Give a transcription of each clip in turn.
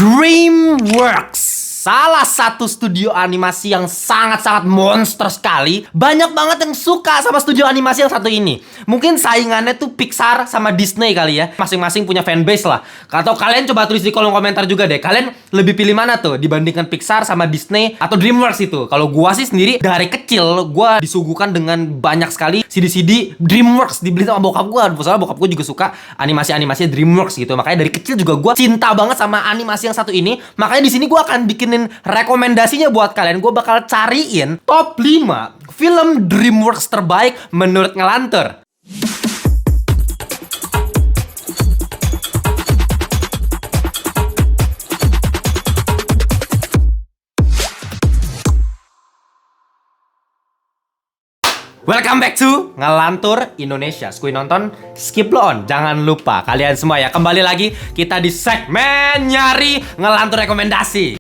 DreamWorks, salah satu studio animasi yang sangat-sangat monster sekali. Banyak banget yang suka sama studio animasi yang satu ini. Mungkin saingannya tuh Pixar sama Disney kali ya. Masing-masing punya fanbase lah. Atau kalian coba tulis di kolom komentar juga deh, kalian lebih pilih mana tuh dibandingkan Pixar sama Disney atau DreamWorks itu? Kalau gua sih sendiri dari kecil gua disuguhkan dengan banyak sekali CD-CD DreamWorks dibeli sama bokap gua. Soalnya bokap gua juga suka animasi-animasi DreamWorks gitu. Makanya dari kecil juga gua cinta banget sama animasi yang satu ini. Makanya di sini gua akan bikinin rekomendasinya buat kalian. Gua bakal cariin top 5 film DreamWorks terbaik menurut Ngelantur. Welcome back to Ngelantur Indonesia. Skui nonton, skip lo on. Jangan lupa kalian semua ya, kembali lagi kita di segmen nyari Ngelantur rekomendasi.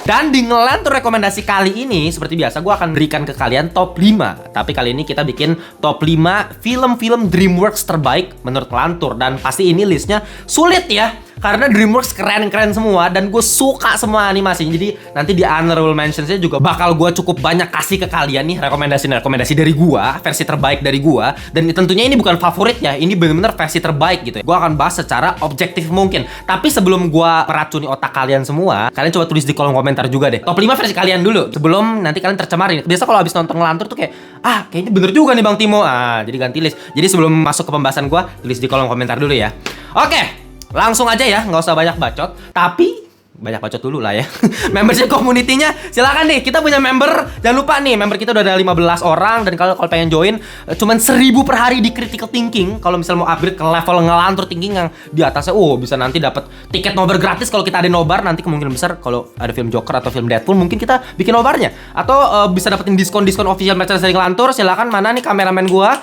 Dan di Ngelantur rekomendasi kali ini, seperti biasa gue akan berikan ke kalian top 5. Tapi kali ini kita bikin top 5 film-film DreamWorks terbaik menurut Ngelantur. Dan pasti ini listnya sulit ya, karena DreamWorks keren-keren semua dan gue suka semua animasinya. Jadi nanti di honorable mentions-nya juga bakal gue cukup banyak kasih ke kalian nih rekomendasi dari gue, versi terbaik dari gue. Dan tentunya ini bukan favoritnya, ini bener-bener versi terbaik gitu ya. Gue akan bahas secara objektif mungkin. Tapi sebelum gue meracuni otak kalian semua, kalian coba tulis di kolom komentar juga deh top 5 versi kalian dulu, sebelum nanti kalian tercemarin. Biasa kalau habis nonton Ngelantur tuh kayak, kayaknya bener juga nih Bang Timo. Jadi ganti list. Jadi sebelum masuk ke pembahasan gue, tulis di kolom komentar dulu ya. Oke, langsung aja ya, nggak usah banyak bacot. Tapi banyak bacot dulu lah ya. Membership community-nya silakan nih. Kita punya member. Jangan lupa nih, member kita udah ada 15 orang. Dan kalau pengen join, cuman 1000 per hari di critical thinking. Kalau misal mau upgrade ke level Ngelantur thinking yang di atasnya, bisa nanti dapat tiket nobar gratis. Kalau kita ada nobar, nanti kemungkinan besar kalau ada film Joker atau film Deadpool, mungkin kita bikin nobarnya. Atau bisa dapetin diskon official merchandise dari Ngelantur. Silakan, mana nih kameramen gua?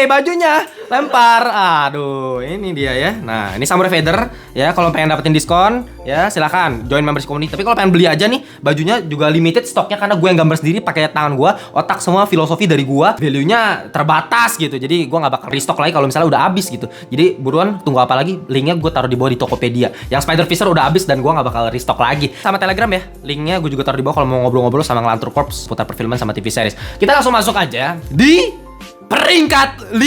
Bajunya lempar. Aduh, ini dia ya. Nah, ini Samurai Vader ya. Kalau pengen dapetin diskon ya silakan join membership community. Tapi kalau pengen beli aja nih, bajunya juga limited stoknya karena gue yang gambar sendiri pakai tangan gue, otak semua filosofi dari gue, value-nya terbatas gitu. Jadi gue nggak bakal restock lagi kalau misalnya udah habis gitu. Jadi buruan, tunggu apa lagi? Linknya gue taruh di bawah di Tokopedia. Yang Spider Fisher udah habis dan gue nggak bakal restock lagi. Sama Telegram ya, linknya gue juga taruh di bawah kalau mau ngobrol-ngobrol sama Ngelantur Corps putar perfilman sama TV series. Kita langsung masuk aja di peringkat 5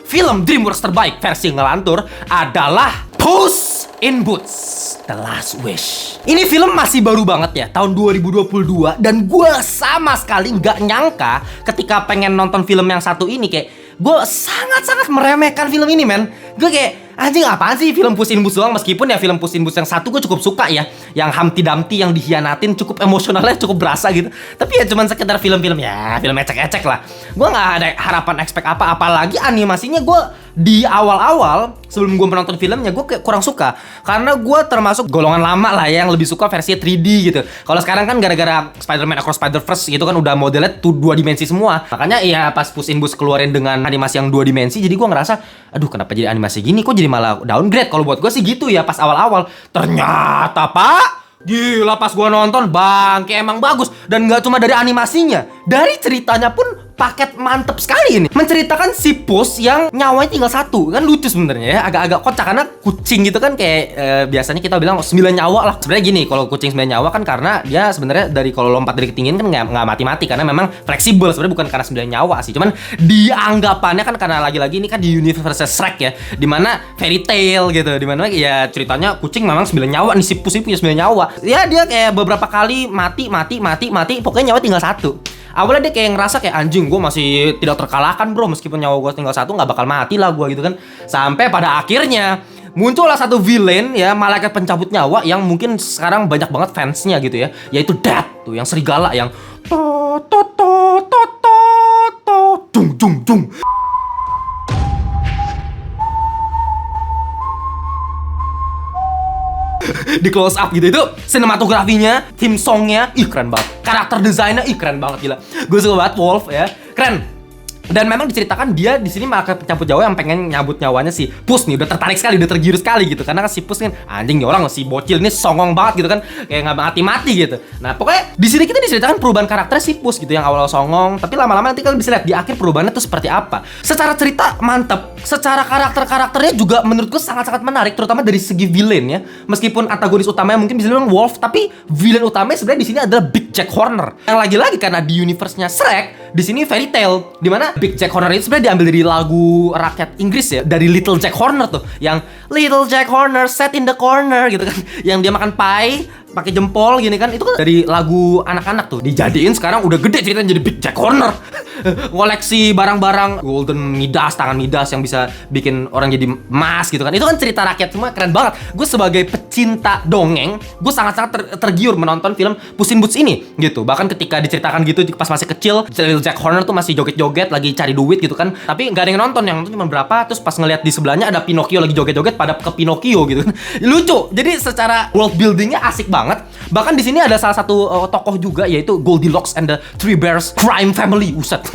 film DreamWorks terbaik versi Ngelantur adalah Puss in Boots: The Last Wish. Ini film masih baru banget ya, tahun 2022. Dan gue sama sekali nggak nyangka ketika pengen nonton film yang satu ini, kayak gue sangat-sangat meremehkan film ini, men. Gue kayak, anjing apaan sih film Puss in Boots doang. Meskipun ya film Puss in Boots yang satu gue cukup suka ya, yang Humpty Dumpty yang dikhianatin, cukup emosionalnya cukup berasa gitu. Tapi ya cuman sekedar film-film ya, film ecek-ecek lah. Gue gak ada harapan expect apa, apalagi animasinya gue di awal-awal sebelum gue menonton filmnya gue kurang suka. Karena gue termasuk golongan lama lah ya, yang lebih suka versi 3D gitu. Kalau sekarang kan gara-gara Spider-Man Across Spider-Verse gitu kan udah modelnya tuh 2 dimensi semua. Makanya ya pas Puss in Boots keluarin dengan animasi yang 2 dimensi, jadi gue ngerasa, aduh kenapa jadi animasi gini, kok jadi malah downgrade. Kalau buat gue sih gitu ya pas awal-awal. Ternyata pak, gila pas gue nonton bangke, emang bagus. Dan gak cuma dari animasinya, dari ceritanya pun paket mantep sekali ini. Menceritakan si Puss yang nyawanya tinggal 1. Kan lucu sebenarnya ya, agak-agak kocak karena kucing gitu kan kayak biasanya kita bilang 9 nyawa lah. Sebenarnya gini, kalau kucing 9 nyawa kan karena dia sebenarnya dari kalau lompat dari ketinggian kan nggak mati-mati, karena memang fleksibel. Sebenarnya bukan karena 9 nyawa sih, cuman dianggapannya kan karena lagi-lagi ini kan di universe Shrek ya, dimana fairy tale gitu, dimana ya ceritanya kucing memang 9 nyawa nih, si Puss ini punya 9 nyawa. Ya dia kayak beberapa kali mati, pokoknya nyawa tinggal 1. Awalnya dia kayak ngerasa kayak, anjing gue masih tidak terkalahkan bro, meskipun nyawa gue tinggal 1 nggak bakal mati lah gue gitu kan. Sampai pada akhirnya muncullah satu villain ya, malaikat pencabut nyawa yang mungkin sekarang banyak banget fansnya gitu ya, yaitu Death tuh, yang serigala yang dung. Di close up gitu, itu sinematografinya, theme songnya, keren banget. Karakter desainnya, keren banget gila. Gue suka banget Wolf ya, keren. Dan memang diceritakan dia di sini malah campur Jawa yang pengen nyabut nyawanya si Pus nih, udah tertarik sekali, udah tergiur sekali gitu. Karena kan si Pus kan anjing nih orang, si bocil ini songong banget gitu kan, kayak nggak mati-mati gitu. Nah pokoknya di sini kita diceritakan perubahan karakter si Pus gitu, yang awal songong, tapi lama-lama nanti kalian bisa lihat di akhir perubahannya tuh seperti apa. Secara cerita mantep, secara karakternya juga menurutku sangat-sangat menarik, terutama dari segi villain ya. Meskipun antagonis utamanya mungkin bisa dibilang Wolf, tapi villain utamanya sebenarnya di sini adalah Big Jack Horner. Yang lagi-lagi karena di universe-nya Shrek, di sini fairy tale, dimana Big Jack Horner itu sebenarnya diambil dari lagu rakyat Inggris ya, dari Little Jack Horner tuh, yang Little Jack Horner sat in the corner gitu kan, yang dia makan pie pakai jempol gini kan, itu kan dari lagu anak-anak tuh, dijadiin sekarang udah gede ceritanya jadi Big Jack Horner. Koleksi barang-barang golden Midas, tangan Midas yang bisa bikin orang jadi emas gitu kan, itu kan cerita rakyat semua, keren banget. Gue sebagai pecinta dongeng, gue sangat-sangat tergiur menonton film Puss in Boots ini gitu. Bahkan ketika diceritakan gitu pas masih kecil, Little Jack Horner tuh masih joget-joget lagi cari duit gitu kan, tapi nggak ada yang nonton, yang nonton cuma berapa. Terus pas ngeliat di sebelahnya ada Pinocchio lagi joget-joget, pada ke Pinocchio gitu kan. Lucu. Jadi secara world buildingnya asik banget. Bahkan di sini ada salah satu tokoh juga, yaitu Goldilocks and the Three Bears Crime Family. Uset.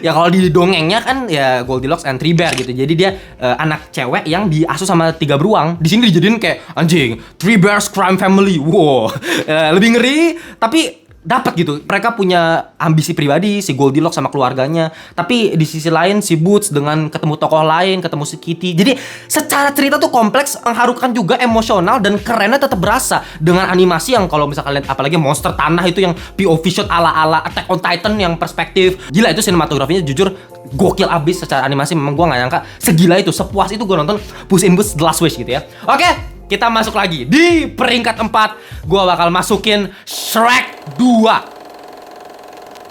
Ya kalau di dongengnya kan ya Goldilocks and Three Bears gitu. Jadi dia anak cewek yang diasuh sama 3 beruang. Di sini dijadiin kayak anjing Three Bears Crime Family. Wow. Lebih ngeri tapi dapat gitu. Mereka punya ambisi pribadi, si Goldilocks sama keluarganya. Tapi di sisi lain si Boots dengan ketemu tokoh lain, ketemu si Kitty. Jadi secara cerita tuh kompleks, mengharukan juga, emosional, dan kerennya tetap berasa dengan animasi yang kalau misalkan lihat apalagi monster tanah itu yang POV shot ala-ala Attack on Titan yang perspektif. Gila itu sinematografinya jujur gokil abis secara animasi. Memang gua nggak nyangka segila itu, sepuas itu gua nonton Puss in Boots The Last Wish gitu ya. Oke. Kita masuk lagi di peringkat 4. Gua bakal masukin Shrek 2.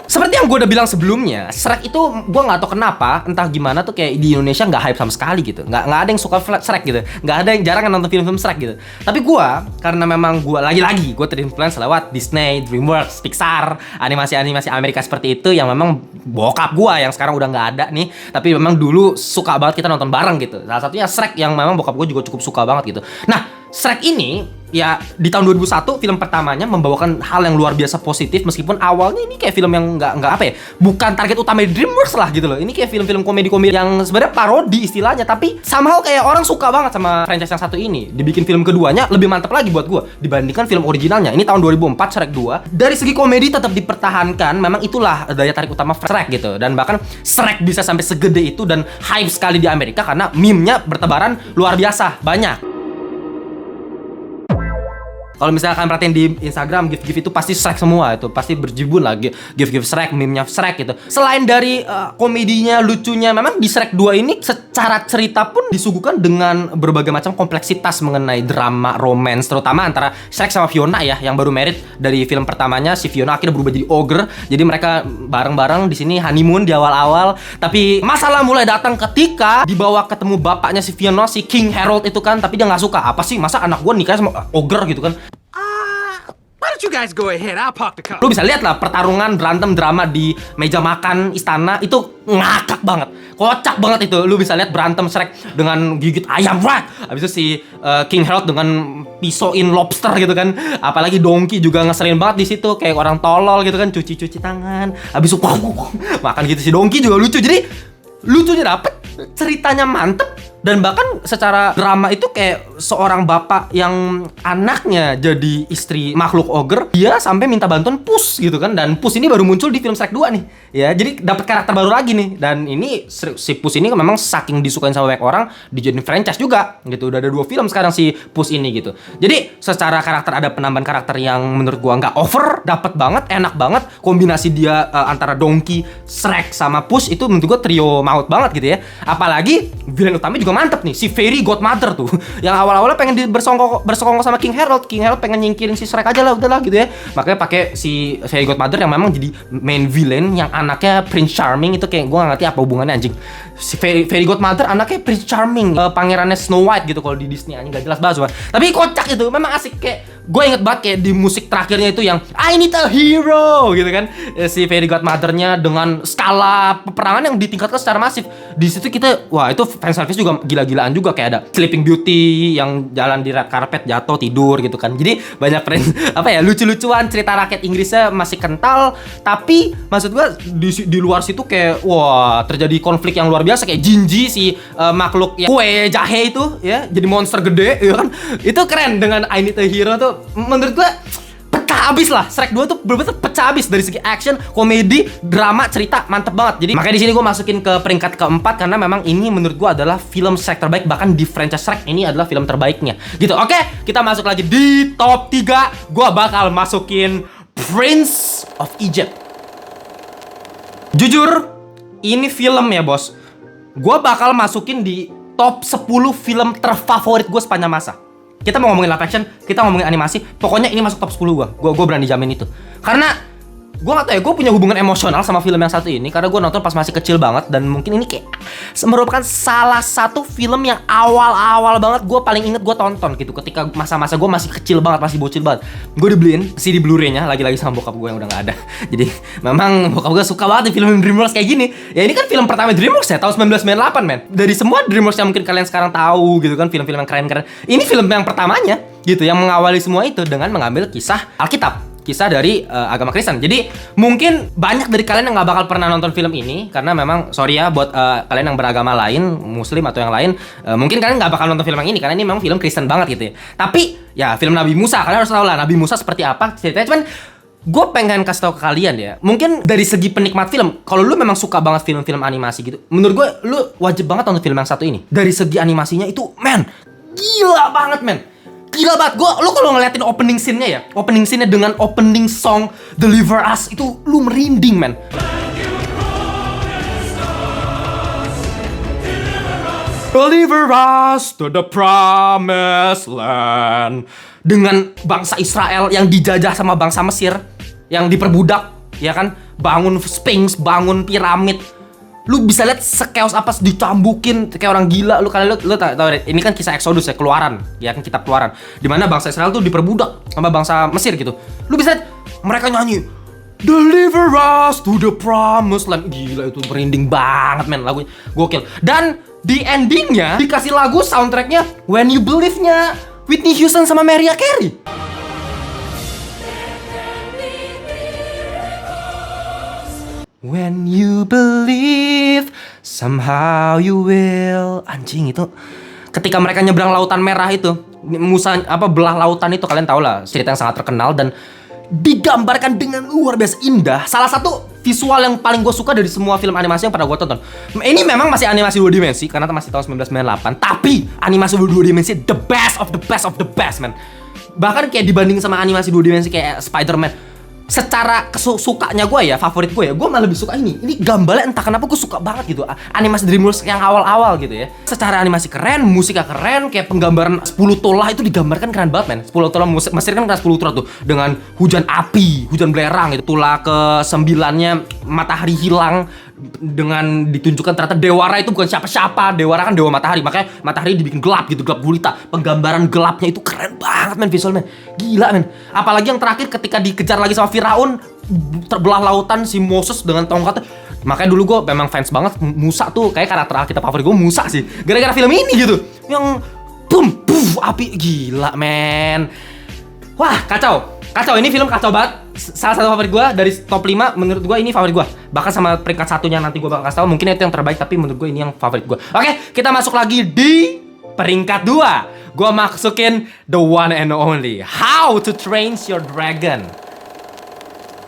Seperti yang gue udah bilang sebelumnya, Shrek itu gue nggak tahu kenapa, entah gimana tuh kayak di Indonesia nggak hype sama sekali gitu, nggak ada yang suka Shrek gitu, nggak ada yang jarang nonton film-film Shrek gitu. Tapi gue karena memang gue lagi-lagi gue terinfluence lewat Disney, DreamWorks, Pixar, animasi-animasi Amerika seperti itu yang memang bokap gue yang sekarang udah nggak ada nih, tapi memang dulu suka banget kita nonton bareng gitu. Salah satunya Shrek yang memang bokap gue juga cukup suka banget gitu. Nah Shrek ini ya di tahun 2001 film pertamanya membawakan hal yang luar biasa positif, meskipun awalnya ini kayak film yang nggak apa ya, bukan target utama DreamWorks lah gitu loh. Ini kayak film-film komedi-komedi yang sebenarnya parodi istilahnya, tapi somehow kayak orang suka banget sama franchise yang satu ini. Dibikin film keduanya lebih mantap lagi buat gue dibandingkan film originalnya. Ini tahun 2004 Shrek 2. Dari segi komedi tetap dipertahankan, memang itulah daya tarik utama Shrek gitu. Dan bahkan Shrek bisa sampai segede itu dan hype sekali di Amerika karena meme-nya bertebaran luar biasa banyak. Kalau misalnya kalian perhatiin di Instagram, GIF-GIF itu pasti Shrek semua, itu pasti berjibun lah GIF-GIF Shrek, meme-nya Shrek gitu. Selain dari komedinya, lucunya, memang di Shrek 2 ini secara cerita pun disuguhkan dengan berbagai macam kompleksitas mengenai drama, romance, terutama antara Shrek sama Fiona ya, yang baru married dari film pertamanya. Si Fiona akhirnya berubah jadi ogre, jadi mereka bareng-bareng di sini honeymoon di awal-awal. Tapi masalah mulai datang ketika dibawa ketemu bapaknya si Fiona, si King Harold itu kan, tapi dia nggak suka. Apa sih, masa anak gue nikah sama ogre gitu kan? You guys go ahead, I'll park the car. Lu bisa lihat lah pertarungan berantem drama di meja makan istana itu ngakak banget, kocak banget itu. Lu bisa lihat berantem Shrek dengan gigit ayam, wah. Habis itu si King Harold dengan pisoin lobster gitu kan. Apalagi Donkey juga ngeselin banget di situ, kayak orang tolol gitu kan, cuci tangan. Habis itu makan gitu. Si Donkey juga lucu. Jadi lucunya dapet, ceritanya mantep. Dan bahkan secara drama itu kayak seorang bapak yang anaknya jadi istri makhluk ogre, dia sampai minta bantuan Puss gitu kan. Dan Puss ini baru muncul di film Shrek 2 nih. Ya, jadi dapat karakter baru lagi nih. Dan ini si Puss ini memang saking disukain sama banyak orang, dijadiin franchise juga gitu. Udah ada 2 film sekarang si Puss ini gitu. Jadi secara karakter ada penambahan karakter yang menurut gua nggak over, dapat banget, enak banget. Kombinasi dia antara Donkey, Shrek sama Puss itu menurut gua trio maut banget gitu ya. Apalagi villain utama juga mantep nih, si Fairy Godmother tuh. Yang awal-awalnya pengen bersongkok sama King Harold. King Harold pengen nyingkirin si Shrek aja lah, udahlah gitu ya. Makanya pakai si Fairy Godmother yang memang jadi main villain, yang anaknya Prince Charming itu kayak gue gak ngerti apa hubungannya anjing. Si Fairy Godmother anaknya Prince Charming, pangerannya Snow White gitu kalau di Disney, anjing gak jelas banget cuma. Tapi kocak itu, memang asik kayak gue inget banget kayak di musik terakhirnya itu yang I need a hero gitu kan, si Fairy Godmother-nya dengan skala peperangan yang ditingkatkan secara masif. Di situ kita, wah itu fanservice juga gila-gilaan juga, kayak ada Sleeping Beauty yang jalan di red carpet jatuh tidur gitu kan. Jadi banyak apa ya, lucu-lucuan, cerita rakyat Inggrisnya masih kental, tapi maksud gue di luar situ kayak wah terjadi konflik yang luar biasa, kayak Jinji si makhluk yang kue jahe itu ya jadi monster gede ya kan. Itu keren dengan I Need a Hero tuh. Menurut gue pecah abis lah. Shrek 2 tuh bener-bener pecah abis dari segi action, komedi, drama, cerita mantep banget. Jadi makanya di sini gue masukin ke peringkat keempat karena memang ini menurut gue adalah film Shrek terbaik, bahkan di franchise Shrek ini adalah film terbaiknya. Gitu. Oke, kita masuk lagi di top 3. Gue bakal masukin Prince of Egypt. Jujur, ini film ya bos, gue bakal masukin di top 10 film terfavorit gue sepanjang masa. Kita mau ngomongin live action, kita ngomongin animasi, pokoknya ini masuk top 10 gue berani jamin itu. Karena gue gak tau ya, gue punya hubungan emosional sama film yang satu ini karena gue nonton pas masih kecil banget, dan mungkin ini kayak merupakan salah satu film yang awal-awal banget gue paling inget gue tonton gitu ketika masa-masa gue masih kecil banget, masih bocil banget. Gue dibeliin CD Blu-ray-nya lagi-lagi sama bokap gue yang udah gak ada. Jadi memang bokap gue suka banget di film DreamWorks kayak gini. Ya ini kan film pertama DreamWorks ya, tahun 1998 men. Dari semua DreamWorks yang mungkin kalian sekarang tahu gitu kan, film-film yang keren-keren, ini film yang pertamanya gitu, yang mengawali semua itu dengan mengambil kisah Alkitab, kisah dari agama Kristen. Jadi mungkin banyak dari kalian yang nggak bakal pernah nonton film ini karena memang sorry ya buat kalian yang beragama lain, Muslim atau yang lain, mungkin kalian nggak bakal nonton film yang ini karena ini memang film Kristen banget gitu ya. Tapi ya film Nabi Musa, kalian harus tahu lah Nabi Musa seperti apa ceritanya. Cuman gue pengen kasih tahu ke kalian ya, mungkin dari segi penikmat film, kalau lu memang suka banget film-film animasi gitu, menurut gue lu wajib banget nonton film yang satu ini. Dari segi animasinya itu, man, gila banget men. Gila banget, lo kalau ngeliatin opening scene-nya ya, opening scene-nya dengan opening song Deliver Us, itu lu merinding men. Deliver us to the promised land. Dengan bangsa Israel yang dijajah sama bangsa Mesir, yang diperbudak, ya kan, bangun Sphinx, bangun piramid. Lu bisa lihat sekeos apa, dicambukin kayak orang gila. Lu tahu ini kan kisah Exodus ya, Keluaran, ya kan, kitab Keluaran, di mana bangsa Israel tuh diperbudak sama bangsa Mesir gitu. Lu bisa lihat mereka nyanyi Deliver us to the promised land. Gila, itu merinding banget men lagunya, gokil. Dan di endingnya dikasih lagu soundtracknya When You Believe-nya Whitney Houston sama Mariah Carey. When you believe, somehow you will. Anjing, itu ketika mereka nyebrang lautan merah itu, Musa belah lautan itu, kalian tau lah cerita yang sangat terkenal dan digambarkan dengan luar biasa indah. Salah satu visual yang paling gue suka dari semua film animasi yang pernah gue tonton. Ini memang masih animasi 2 dimensi karena masih tahun 1998, tapi animasi 2 dimensi the best of the best of the best man. Bahkan kayak dibanding sama animasi 2 dimensi kayak Spider-Man, secara sukanya gue ya, favorit gue ya, gue malah lebih suka ini. Ini gambarnya entah kenapa gue suka banget gitu, animasi DreamWorks yang awal-awal gitu ya. Secara animasi keren, musiknya keren, kayak penggambaran 10 tolah itu digambarkan keren banget men. 10 tolah Mesir kan keren 10 tolah tuh, dengan hujan api, hujan belerang gitu. Tolah ke-9-nya matahari hilang, dengan ditunjukkan ternyata Dewara itu bukan siapa-siapa. Dewara kan dewa matahari, makanya matahari dibikin gelap gitu, gelap gulita. Penggambaran gelapnya itu keren banget men, visualnya gila men. Apalagi yang terakhir ketika dikejar lagi sama Firaun, terbelah lautan si Moses dengan tongkatnya. Makanya dulu gue memang fans banget Musa tuh, kayak karakter Alkitab favorit gue Musa sih, gara-gara film ini gitu, yang boom, puff, api, gila men. Wah, kacau, ini film kacau banget. Salah satu favorit gue dari top 5, menurut gue ini favorit gue. Bahkan sama peringkat satunya nanti gue bakal kasih tau, mungkin itu yang terbaik, tapi menurut gue ini yang favorit gue. Oke, kita masuk lagi di peringkat 2. Gue masukin the one and only How to Train Your Dragon.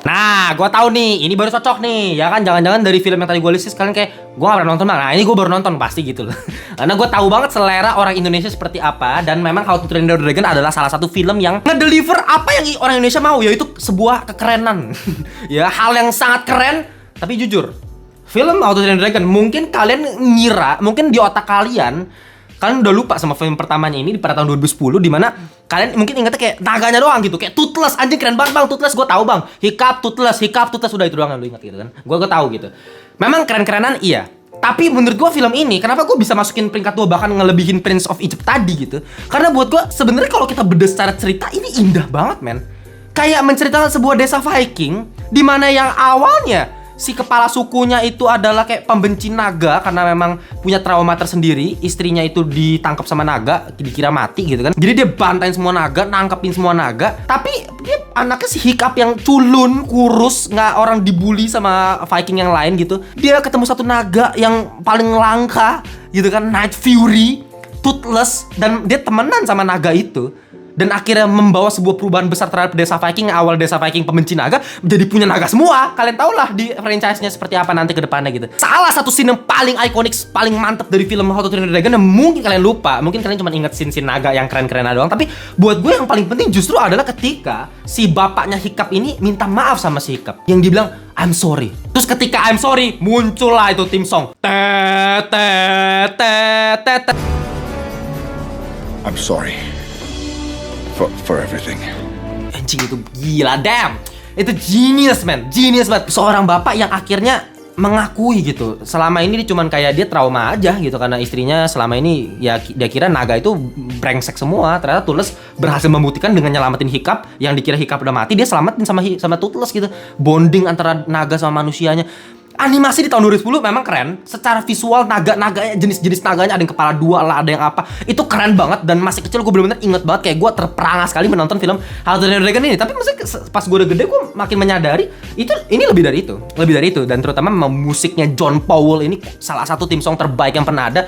Nah, gue tahu nih, ini baru cocok nih, ya kan? Jangan-jangan dari film yang tadi gue listis kalian kayak gue gak pernah nonton bang. Nah, ini gue baru nonton pasti gitu loh. Karena gue tahu banget selera orang Indonesia seperti apa, dan memang How to Train Your Dragon adalah salah satu film yang ngedeliver apa yang orang Indonesia mau, yaitu sebuah kekerenan. Ya, hal yang sangat keren. Tapi jujur, film How to Train Your Dragon, mungkin kalian ngira, mungkin di otak kalian udah lupa sama film pertamanya ini pada tahun 2010, di mana kalian mungkin ingatnya kayak naganya doang gitu, kayak Toothless, anjing keren banget bang, Toothless gue tahu bang, hiccup Toothless, udah itu doang yang lu ingat gitu kan, gue tahu gitu. Memang keren-kerenan iya, Tapi menurut gue film ini, kenapa gue bisa masukin peringkat 2 bahkan ngelebihin Prince of Egypt tadi gitu? Karena buat gue sebenarnya kalau kita bedah secara cerita ini indah banget, men. Kayak menceritakan sebuah desa Viking di mana yang awalnya si kepala sukunya itu adalah kayak pembenci naga karena memang punya trauma tersendiri. Istrinya itu ditangkap sama naga, dikira mati gitu kan. Jadi dia bantain semua naga, nangkepin semua naga. Tapi dia anaknya si Hiccup yang culun, kurus, nggak orang dibully sama Viking yang lain gitu. Dia ketemu satu naga yang paling langka gitu kan, Night Fury, toothless, dan dia temenan sama naga itu. Dan akhirnya membawa sebuah perubahan besar terhadap desa Viking. Awal desa Viking pembenci naga jadi punya naga semua. Kalian tau lah di franchise-nya seperti apa nanti ke depannya gitu. Salah satu scene yang paling ikonik, paling mantep dari film How to Train Your Dragon yang mungkin kalian lupa. Mungkin kalian cuma inget scene-scene naga yang keren-keren doang. Tapi buat gue yang paling penting justru adalah ketika si bapaknya Hiccup ini minta maaf sama si Hiccup. Yang dibilang, I'm sorry. Terus ketika I'm sorry, muncullah itu tim song. I'm sorry. For everything. Anjing itu gila, damn. Itu genius, man. Genius banget. Seorang bapak yang akhirnya mengakui gitu. Selama ini dia cuman kayak dia trauma aja gitu karena istrinya selama ini ya dia kira naga itu brengsek semua. Ternyata Toothless berhasil membuktikan dengan nyelamatin Hiccup yang dikira Hiccup udah mati, dia selamatin sama Toothless gitu. Bonding antara naga sama manusianya. Animasi di tahun 2010 memang keren. Secara visual naga-naganya, jenis-jenis naganya ada yang kepala dua lah, ada yang apa. Itu keren banget dan masih kecil gue bener-bener inget banget kayak gue terperangah sekali menonton film How to Train Your Dragon ini. Tapi maksudnya pas gue udah gede gue makin menyadari ini lebih dari itu. Lebih dari itu dan terutama musiknya John Powell ini salah satu tim song terbaik yang pernah ada.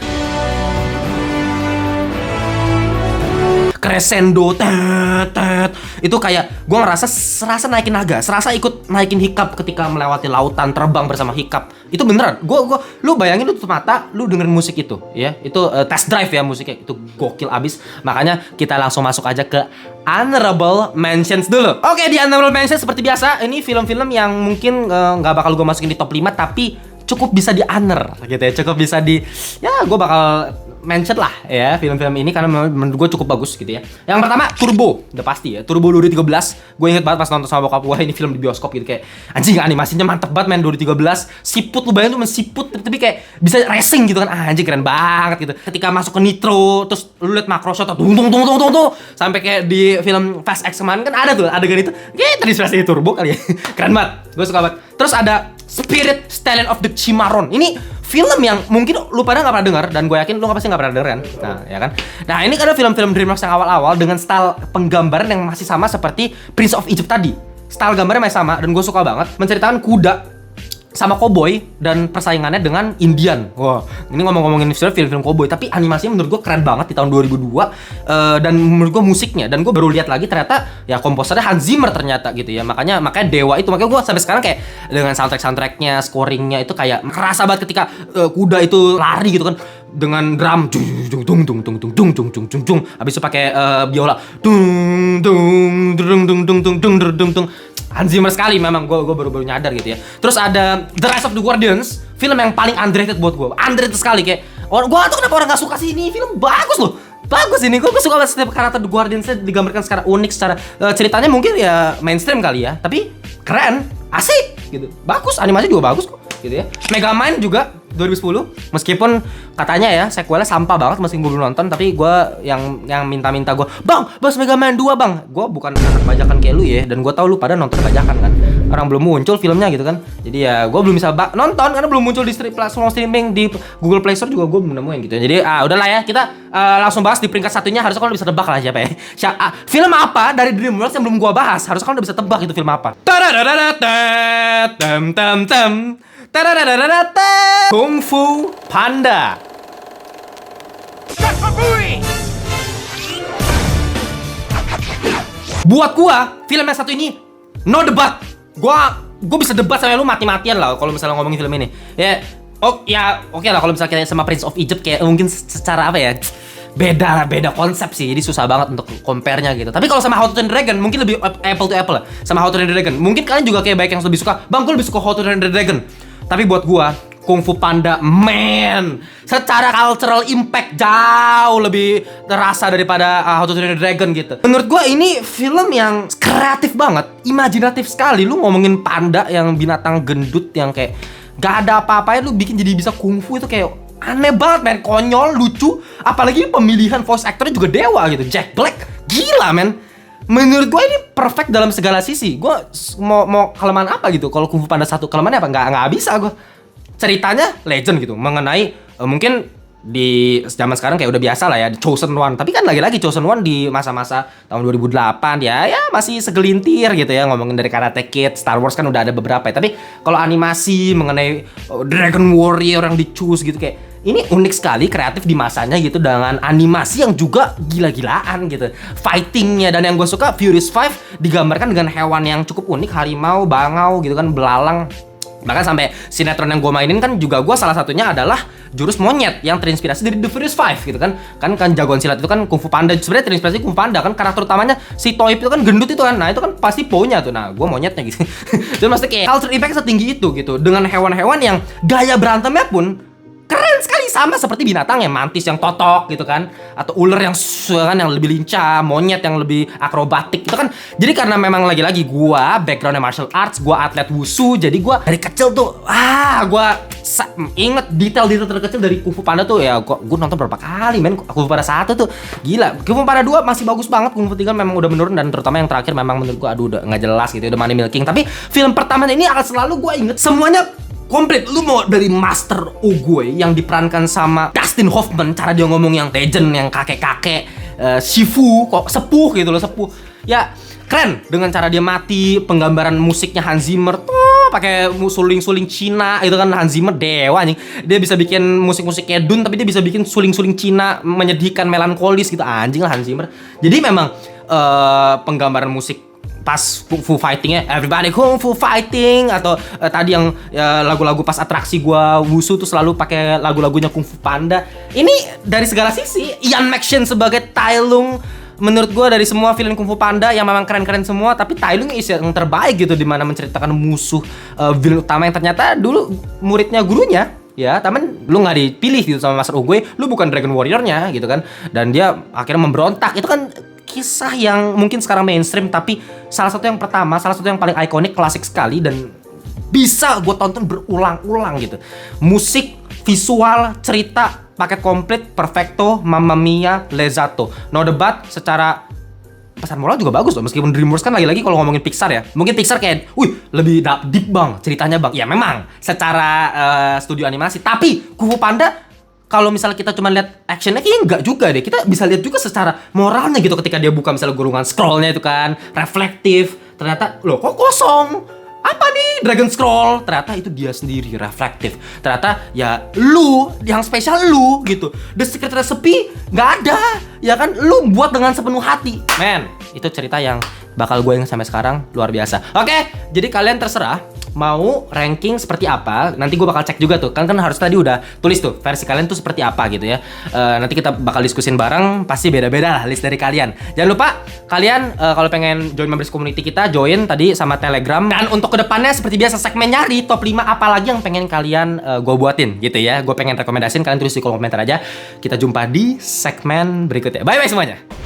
Crescendo, itu kayak gue serasa naikin naga, serasa ikut naikin Hiccup ketika melewati lautan, terbang bersama Hiccup. Itu beneran, lu bayangin lu tutup mata, lu dengerin musik itu, ya, itu Test Drive ya musiknya, itu gokil abis. Makanya kita langsung masuk aja ke Honorable Mentions dulu. Oke, di Honorable Mentions seperti biasa, ini film-film yang mungkin nggak bakal gue masukin di top 5 tapi cukup bisa di honor gitu ya, cukup bisa di, ya gue bakal mention lah ya film-film ini karena menurut gue cukup bagus gitu ya. Yang pertama Turbo, udah pasti ya, Turbo 2013. Gue inget banget pas nonton sama bokap gue ini film di bioskop gitu, kayak anjing animasinya mantep banget men. 2013 siput, lu bayangin tuh siput tapi kayak bisa racing gitu kan, anjing keren banget gitu. Ketika masuk ke Nitro terus lu liat makro shot tung sampai kayak di film Fast X kemarin kan ada tuh adegan itu, kayak terinspirasi Turbo kali ya. Keren banget, gue suka banget. Terus ada Spirit Stallion of the Cimarron. Ini film yang mungkin lu pada nggak pernah dengar dan gue yakin lu pasti nggak pernah denger kan. Nah, ya kan. Nah, ini karena film-film DreamWorks yang awal-awal dengan style penggambaran yang masih sama seperti Prince of Egypt tadi. Style gambarnya masih sama dan gue suka banget. Menceritakan kuda sama koboi dan persaingannya dengan Indian. Wah, ini ngomongin film-film koboi, tapi animasinya menurut gue keren banget di tahun 2002 dan menurut gue musiknya, dan gue baru lihat lagi ternyata ya komposernya Hans Zimmer ternyata gitu ya. Makanya Dewa itu, makanya gue sampai sekarang kayak dengan soundtracknya, scoringnya itu kayak kerasa banget ketika kuda itu lari gitu kan dengan drum dung dung dung dung dung dung dung dung dung dung, habis itu pakai biola dung dung dung dung dung dung dung dung dung. Hans Zimmer sekali memang, gue baru nyadar gitu ya. Terus ada The Rise of the Guardians, film yang paling underrated buat gue, underrated sekali kayak gue gak tau kenapa orang gak suka sih, ini film bagus loh, bagus ini. Gue suka banget setiap karakter The Guardians digambarkan secara unik, secara ceritanya mungkin ya mainstream kali ya, tapi keren, asik gitu, bagus, animasi juga bagus kok gitu ya. Megamind juga 2010, meskipun katanya ya sequelnya sampah banget, meskipun gue belum nonton, tapi gue yang minta gue, bang, bahas Megamind 2 bang. Gue bukan anak bajakan kayak lu ya, dan gue tahu lu pada nonton bajakan kan, orang belum muncul filmnya gitu kan, jadi ya gue belum bisa nonton karena belum muncul di platform streaming, di Google Play Store juga gue belum nemuin gitu ya. Jadi udahlah ya, kita langsung bahas di peringkat satunya. Harusnya kalian bisa tebak lah siapa ya, film apa dari DreamWorks yang belum gue bahas, harusnya kalian udah bisa tebak itu film apa. Kung Fu Panda. Buat gua, film yang satu ini no debat. Gua bisa debat sama lu mati-matian lah kalau misalnya ngomongin film ini. Ya, oke lah kalau misalnya kita sama Prince of Egypt kayak mungkin secara apa ya? Beda konsep sih, jadi susah banget untuk compare-nya gitu. Tapi kalau sama How to Train Your Dragon mungkin lebih apple to apple lah. Sama How to Train Your Dragon, mungkin kalian juga kayak baik yang lebih suka, bang, gue lebih suka How to Train Your Dragon. Tapi buat gua, Kung Fu Panda, man, secara cultural impact jauh lebih terasa daripada How to Train Your Dragon gitu. Menurut gua ini film yang kreatif banget, imajinatif sekali. Lu ngomongin panda yang binatang gendut yang kayak Gak ada apa-apanya lu bikin jadi bisa kungfu itu kayak aneh banget men, konyol, lucu. Apalagi pemilihan voice actornya juga dewa gitu, Jack Black. Gila men. Menurut gue ini perfect dalam segala sisi. Gue mau kelemahan apa gitu? Kalau Kung Fu Panda 1 kelemahannya apa? Nggak bisa gue. Ceritanya legend gitu, mengenai mungkin di zaman sekarang kayak udah biasa lah ya, Chosen One. Tapi kan lagi-lagi Chosen One di masa-masa tahun 2008 ya masih segelintir gitu ya, ngomongin dari Karate Kid, Star Wars kan udah ada beberapa ya. Tapi kalau animasi mengenai Dragon Warrior yang di-choose gitu, kayak ini unik sekali, kreatif di masanya gitu, dengan animasi yang juga gila-gilaan gitu. Fightingnya, dan yang gue suka Furious 5 digambarkan dengan hewan yang cukup unik, harimau, bangau gitu kan, belalang. Bahkan sampai sinetron yang gue mainin kan juga gue salah satunya adalah jurus monyet yang terinspirasi dari The Furious Five gitu kan. Kan jagoan silat itu kan Kung Fu Panda, sebenarnya terinspirasi Kung Fu Panda kan, karakter utamanya si Toib itu kan gendut itu kan. Nah itu kan pasti Po-nya tuh. Nah gue monyetnya gitu. Jadi maksudnya kayak culture impact setinggi itu gitu, dengan hewan-hewan yang gaya berantemnya pun keren sekali, sama seperti binatang yang mantis yang totok gitu kan, atau ular yang kan yang lebih lincah, monyet yang lebih akrobatik gitu kan. Jadi karena memang lagi-lagi gua backgroundnya martial arts, gua atlet wushu, jadi gua dari kecil tuh gua inget detail-detail terkecil dari Kung Fu Panda tuh ya. Gua nonton berapa kali men. Kung Fu Panda 1 tuh gila. Kung Fu Panda 2 masih bagus banget. Kung Fu 3 memang udah menurun, dan terutama yang terakhir memang menurut gua udah nggak jelas gitu, udah money milking. Tapi film pertama ini akan selalu gua inget semuanya komplit. Lu mau dari Master Oogway yang diperankan sama Dustin Hoffman, cara dia ngomong yang legend, yang kakek-kakek, Shifu, kok sepuh gitu loh, sepuh. Ya, keren dengan cara dia mati, penggambaran musiknya Hans Zimmer tuh pakai suling-suling Cina itu kan. Hans Zimmer dewa nih. Dia bisa bikin musik-musiknya Dune, tapi dia bisa bikin suling-suling Cina menyedihkan, melankolis gitu. Anjing lah Hans Zimmer. Jadi memang penggambaran musik pas Kung Fu fightingnya, everybody Kung Fu fighting, atau tadi yang lagu-lagu pas atraksi gua wushu tuh selalu pakai lagu-lagunya Kung Fu Panda. Ini dari segala sisi, Ian McShane sebagai Tai Lung menurut gua dari semua film Kung Fu Panda yang memang keren-keren semua, tapi Tai Lung is yang terbaik gitu, dimana menceritakan musuh villain utama yang ternyata dulu muridnya gurunya. Ya, tapi lu nggak dipilih gitu sama Master Oogway, lu bukan Dragon Warrior-nya gitu kan. Dan dia akhirnya memberontak. Itu kan kisah yang mungkin sekarang mainstream, tapi salah satu yang pertama, salah satu yang paling ikonik, klasik sekali, dan bisa gue tonton berulang-ulang gitu. Musik, visual, cerita, paket komplit, perfecto, Mamma Mia, Lezato. No debat, secara pesan moral juga bagus loh. Meskipun DreamWorks kan lagi-lagi kalau ngomongin Pixar ya, mungkin Pixar kayak, lebih deep bang ceritanya bang. Ya memang, secara studio animasi. Tapi Kung Fu Panda, kalau misalnya kita cuma lihat actionnya, kayaknya enggak juga deh. Kita bisa lihat juga secara moralnya gitu, ketika dia buka misalnya gulungan scrollnya itu kan, reflektif. Ternyata, loh kok kosong? Apa nih Dragon Scroll? Ternyata itu dia sendiri, reflektif. Ternyata ya lu, yang spesial lu gitu. The Secret Recipe nggak ada, ya kan? Lu buat dengan sepenuh hati. Men, itu cerita yang bakal gue ingat sampai sekarang, luar biasa. Oke, jadi kalian terserah mau ranking seperti apa. Nanti gue bakal cek juga tuh, kan harus tadi udah tulis tuh versi kalian tuh seperti apa gitu ya. Nanti kita bakal diskusin bareng, pasti beda-beda lah list dari kalian. Jangan lupa kalian kalau pengen join members community kita, join tadi sama Telegram. Dan untuk kedepannya seperti biasa, segmen nyari top 5 apa lagi yang pengen kalian gue buatin gitu ya. Gue pengen rekomendasiin, kalian tulis di kolom komentar aja. Kita jumpa di segmen berikutnya. Bye bye semuanya.